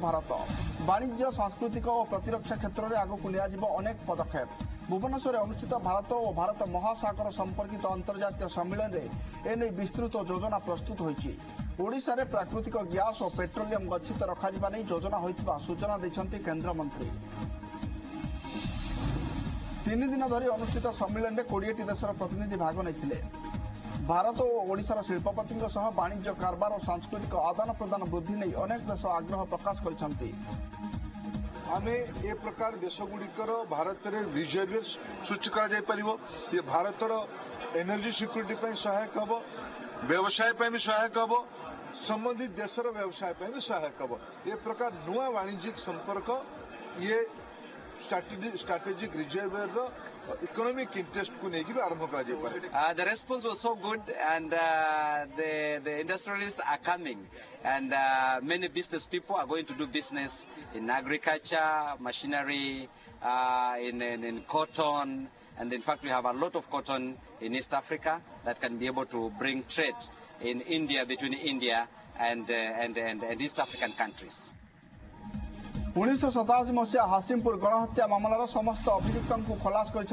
भारत वाणिज्य सांस्कृतिक और प्रतिरक्षा क्षेत्र में आगक लिया अनेक पदक्षेप भुवनेश्वर अनुष्ठित भारत और भारत महासागर संपर्कित अंतर्जातीय सम्मेलन में एने विस्तृत योजना प्रस्तुत होती ओडिशा रे प्राकृतिक गैस और पेट्रोलियम गच्छित रखा योजना होइतिबा सूचना दैछन्ति केंद्र मंत्री 3 दिन धरी अनुष्ठित सम्मेलन में 20टी देशर प्रतिनिधि भाग नहीं भारत और ओडिशार शिल्पपति वाणिज्य कारबार और सांस्कृतिक आदान प्रदान वृद्धि नहीं अनेक देश आग्रह प्रकाश करछन्ति। आमे ए प्रकार देशगुड़िकर भारत में रिजर्व सृष्टि कर भारत एनर्जी सिक्यूरीटी सहायक हम व्यवसाय भी सहायक हम संबंधित देशर व्यवसाय भी सहायक हम ए प्रकार नुआ वाणिज्यिक संपर्क ये स्ट्रेटेजिक रिजर्व इकोनॉमिक इंटरेस्ट को लेकर आरंभ कर The response was so good, and the industrialists are coming, and many business people are going to do business in agriculture, machinery, in cotton, and in fact we have a lot of cotton in East Africa that can be able to bring trade in India between India and East African countries. 1987 मसीहा हासिमपुर गणहत्या मामलार समस्त अभियुक्तों को खलास कर